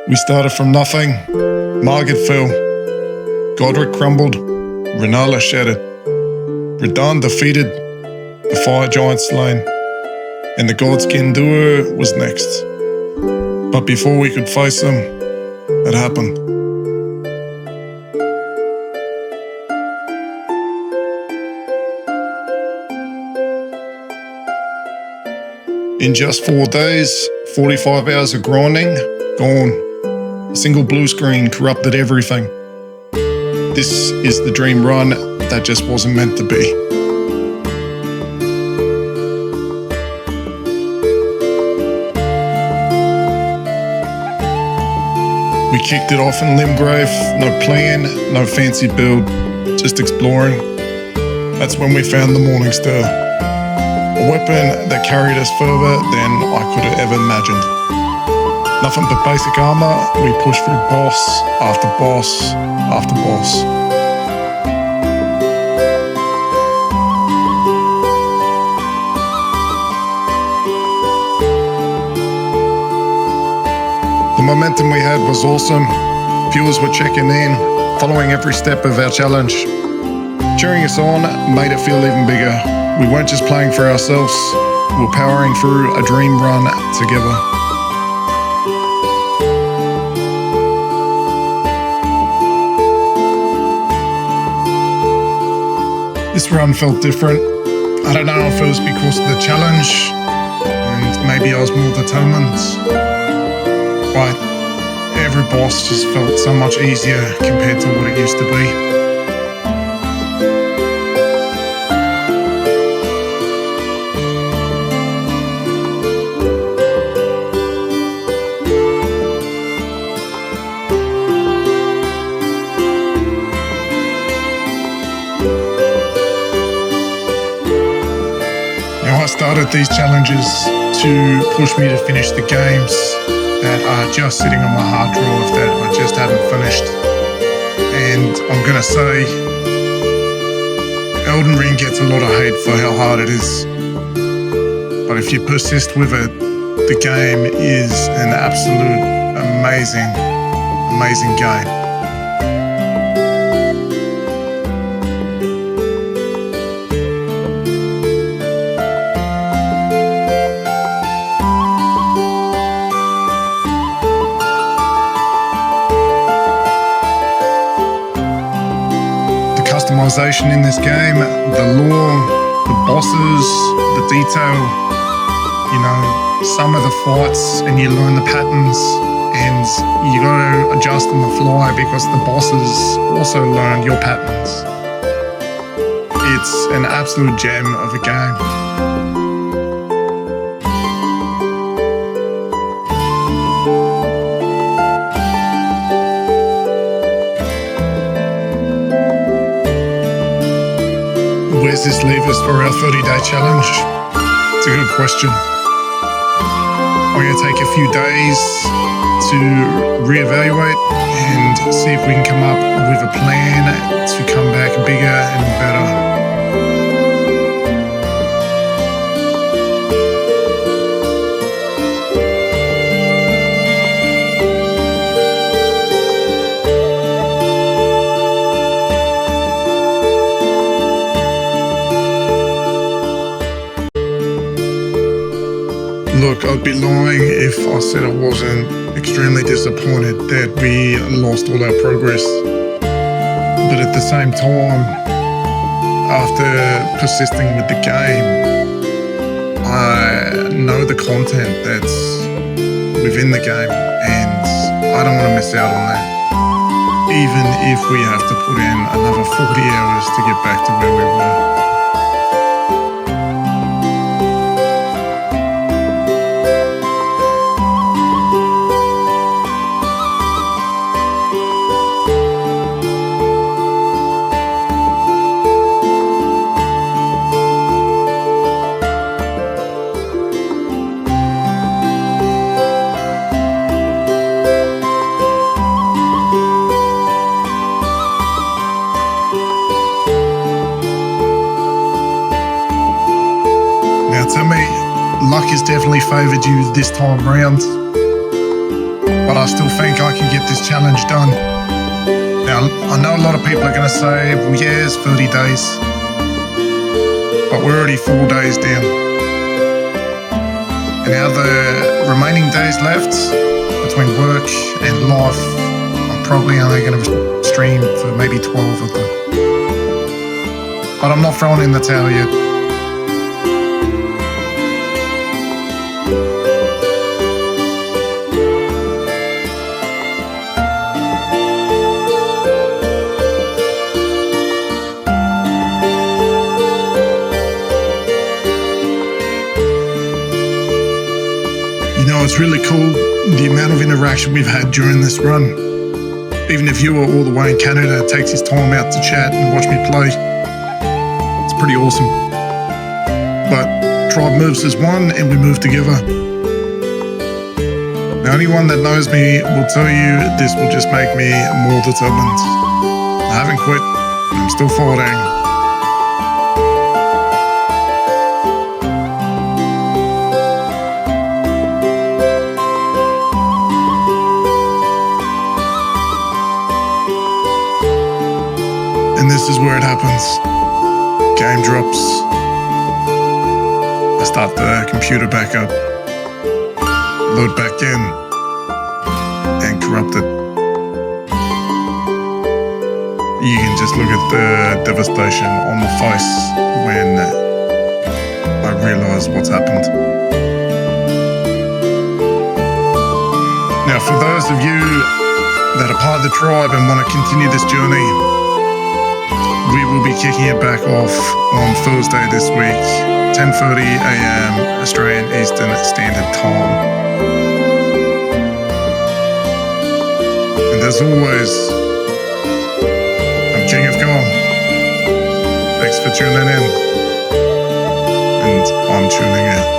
We started from nothing. Margit fell. Godric crumbled. Renala shattered. Redan defeated. The fire giant slain. And the Godskin duo was next. But before we could face them, it happened. In just 4 days, 45 hours of grinding, gone. A single blue screen corrupted everything. This is the dream run that just wasn't meant to be. We kicked it off in Limgrave, no plan, no fancy build, just exploring. That's when we found the Morningstar, a weapon that carried us further than I could have ever imagined. Nothing but basic armor, we pushed through boss after boss after boss. The momentum we had was awesome. Viewers were checking in, following every step of our challenge. Cheering us on made it feel even bigger. We weren't just playing for ourselves, we were powering through a dream run together. This run felt different. I don't know if it was because of the challenge, and maybe I was more determined. But every boss just felt so much easier compared to what it used to be. Now I started these challenges to push me to finish the games that are just sitting on my hard drive that I just haven't finished. And I'm gonna say, Elden Ring gets a lot of hate for how hard it is. But if you persist with it, the game is an absolute amazing game. Customization in this game, the lore, the bosses, the detail, you know, some of the fights and you learn the patterns and you gotta adjust on the fly because the bosses also learn your patterns. It's an absolute gem of a game. Where's this leave us for our 30-day challenge? It's a good question. I'm going to take a few days to reevaluate and see if we can come up with a plan to come back bigger and better. Look, I'd be lying if I said I wasn't extremely disappointed that we lost all our progress. But at the same time, after persisting with the game, I know the content that's within the game and I don't want to miss out on that. Even if we have to put in another 40 hours to get back to where we were. Tell me, luck has definitely favoured you this time round. but I still think I can get this challenge done. Now, I know a lot of people are going to say, well, yeah, it's 30 days, but we're already 4 days down. And now the remaining days left between work and life, I'm probably only going to stream for maybe 12 of them. But I'm not throwing in the towel yet. It's really cool the amount of interaction we've had during this run. Even if you are all the way in Canada, takes his time out to chat and watch me play. It's pretty awesome. But Tribe moves as one and we move together. Now, anyone that knows me will tell you this will just make me more determined. I haven't quit. I'm still fighting. And this is where it happens. Game drops. I start the computer back up. Load back in. And corrupt it. You can just look at the devastation on my face when I realise what's happened. Now, for those of you that are part of the tribe and want to continue this journey, we will be kicking it back off on Thursday this week, 10:30 AM Australian Eastern Standard Time. And as always, I'm King of Gone. Thanks for tuning in. And I'm tuning out.